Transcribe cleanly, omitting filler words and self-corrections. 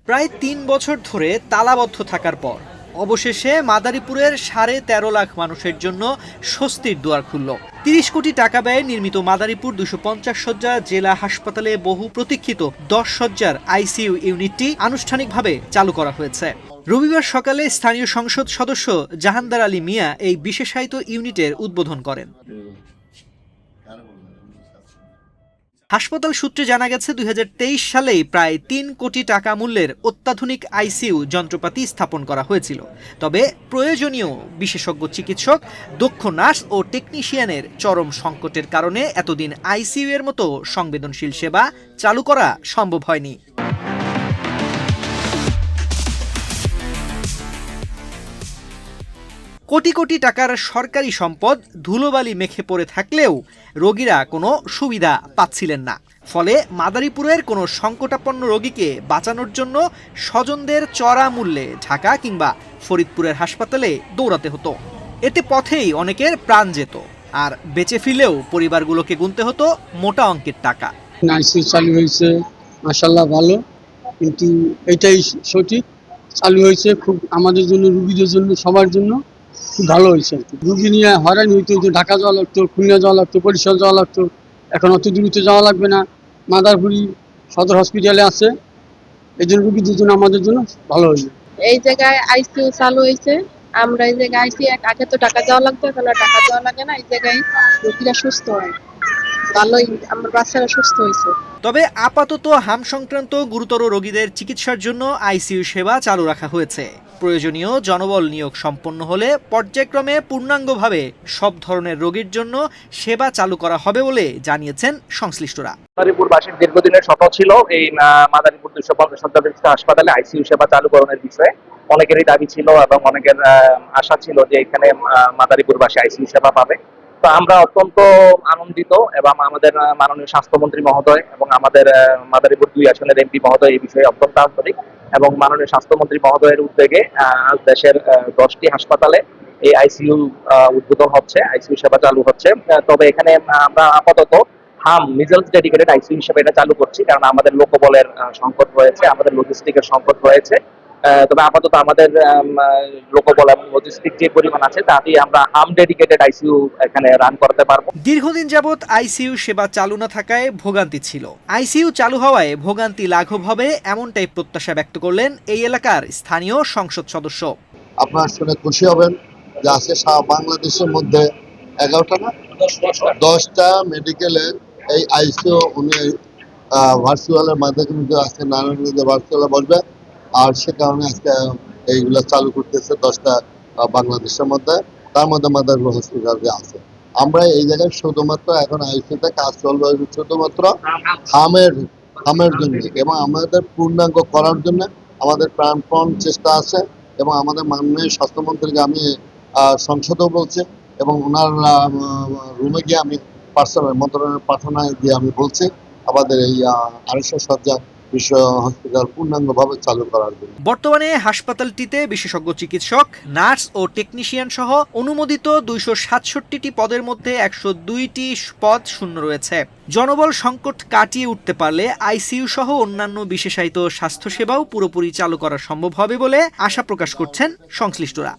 প্রায় ৩ বছর ধরে তালাবদ্ধ থাকার পর অবশেষে মাদারীপুরের ১৩.৫ লাখ মানুষের জন্য স্বস্তির দুয়ার খুলল। ৩০ কোটি টাকা ব্যয়ে নির্মিত মাদারীপুর ২৫০ শয্যা জেলা হাসপাতালে বহু প্রতীক্ষিত ১০ শয্যার আইসিইউ ইউনিটটি আনুষ্ঠানিকভাবে চালু করা হয়েছে। রবিবার সকালে স্থানীয় সংসদ সদস্য জাহানদার আলী মিয়া এই বিশেষায়িত ইউনিটের উদ্বোধন করেন। হাসপাতাল সূত্রে জানা গেছে ২০২৩ সালেই প্রায় ৩ কোটি টাকা মূল্যের অত্যাধুনিক আইসিইউ যন্ত্রপাতি স্থাপন করা হয়েছিল। তবে প্রয়োজনীয় বিশেষজ্ঞ চিকিৎসক, দক্ষ নার্স ও টেকনিশিয়ানের চরম সংকটের কারণে এতদিন আইসিইউ এর মতো সংবেদনশীল সেবা চালু করা সম্ভব হয়নি। কোটি কোটি টাকার সরকারি সম্পদ ধুলোবালি মেখে পড়ে থাকলেও রোগীরা কোনো সুবিধা পাচ্ছিলেন না। ফলে মাদারীপুরের কোনো সংকটাপন্ন রোগীকে বাঁচানোর জন্য স্বজনদের চড়া মূল্যে ঢাকা কিংবা ফরিদপুরের হাসপাতালে দৌড়াতে হতো। এতে পথেই অনেকের প্রাণ যেত, আর বেঁচে ফিরলেও পরিবারগুলোকে গুনতে হতো মোটা অঙ্কের টাকা। আইসিইউ চালু হয়েছে, মাশাআল্লাহ ভালো, কিন্তু এটাই সঠিক চালু হয়েছে খুব আমাদের জন্য, রোগীদের জন্য, সবার জন্য খুব ভালো হয়েছে। রুগী নিয়ে হয়রানি হইতো, যে ঢাকা যাওয়া লাগতো, খুলনা যাওয়া লাগতো, বরিশাল যাওয়া লাগতো। এখন অত দূরত্বে যাওয়া লাগবে না, মাদারপুরি সদর হসপিটালে আছে। এই জন্য রুগীদের জন্য, আমাদের জন্য ভালো হয়েছে। এই জায়গায় আইসিইউ চালু হয়েছে। আমরা এই জায়গায় আইসি আগে তো টাকা দেওয়া লাগতো, এখন আর টাকা দেওয়া লাগে না। এই জায়গায় রোগীরা সুস্থ হয়, ভালোই, আমার বাচ্চারা সুস্থ হয়েছে। তবে আপাতত হাম সংক্রান্ত গুরুতর রোগীদের চিকিৎসার জন্য আইসিইউ সেবা চালু রাখা হয়েছে। প্রয়োজনীয় জনবল নিয়োগ সম্পন্ন হলে পর্যায়ক্রমে পূর্ণাঙ্গভাবে সব ধরনের রোগীর জন্য সেবা চালু করা হবে বলে জানিয়েছেন সংশ্লিষ্টরা। মাদারীপুরবাসীর দীর্ঘদিনের স্বপ্ন ছিল এই মাদারীপুর ২৫০ শয্যা হাসপাতালে আইসিইউ সেবা চালুকরণের বিষয়ে। অনেকেরই দাবি ছিল এবং অনেকের আশা ছিল যে এখানে মাদারীপুরবাসী আইসিইউ সেবা পাবে। তো আমরা অত্যন্ত আনন্দিত এবং আমাদের মাননীয় স্বাস্থ্যমন্ত্রী মহোদয় এবং আমাদের মাদারীপুর ২ আসনের এমপি মহোদয় এই বিষয়ে অত্যন্ত আন্তরিক, এবং মাননীয় স্বাস্থ্যমন্ত্রী মহোদয়ের উদ্যোগে আজ দেশের 10টি হাসপাতালে এই আইসিইউ উদ্বোধন হচ্ছে, আইসিইউ সেবা চালু হচ্ছে। তবে এখানে আমরা আপাতত মিজেলস ডেডিকেটেড আইসিইউ হিসেবে এটা চালু করছি, কারণ আমাদের লোকবলের সংকট রয়েছে, আমাদের লজিস্টিকের সংকট রয়েছে। তবে আপাতত আমাদের লোকবল এবং লজিস্টিক যে পরিমাণ আছে তা দিয়ে আমরা ডেডিকেটেড আইসিইউ এখানে রান করতে পারবো। দীর্ঘদিন যাবৎ আইসিইউ সেবা চালু না থাকায় ভোগান্তি ছিল। আইসিইউ চালু হওয়ায় ভোগান্তি লাঘব হবে, এমনটাই প্রত্যাশা ব্যক্ত করলেন এই এলাকার স্থানীয় সংসদ সদস্য। আপনারা শুনে খুশি হবেন যে আজকে সারা বাংলাদেশের মধ্যে 11টা না 10টা মেডিকেলে এই আইসিইউ উনি ভার্চুয়ালের মাধ্যমে আজকে নারায়ণগঞ্জে ভার্চুয়ালে বসবে, আর সে কারণে আজকে এইগুলো চালু করতেছে 10টা বাংলাদেশের মধ্যে, তার মধ্যে মাদারীপুর হসপিটালে আছে। আমরা এই জায়গায় শুধুমাত্র এখন আইসিইউতে কাজ চলবে শুধুমাত্র হামের জন্য, এবং আমাদের পূর্ণাঙ্গ করার জন্য আমাদের প্রাণপণ চেষ্টা আছে। এবং আমাদের মাননীয় স্বাস্থ্যমন্ত্রীকে আমি সংসদেও বলছি, এবং ওনার রুমে গিয়ে আমি পার্সোনাল মন্ত্রণালয়ের পাঠানায় দিয়ে আমি বলছি আমাদের এই 250 শয্যা হসপিটাল পূর্ণাঙ্গভাবে চালু করার জন্য। বর্তমানে হাসপাতালটিতে বিশেষজ্ঞ চিকিৎসক, নার্স ও টেকনিশিয়ান সহ অনুমোদিত 267টি পদের মধ্যে 102টি পদ শূন্য রয়েছে। জনবল সংকট কাটিয়ে উঠতে পারলে আইসিইউ সহ অন্যান্য বিশেষায়িত স্বাস্থ্যসেবাও পুরোপুরি চালু করা সম্ভব হবে বলে আশা প্রকাশ করছেন সংশ্লিষ্টরা।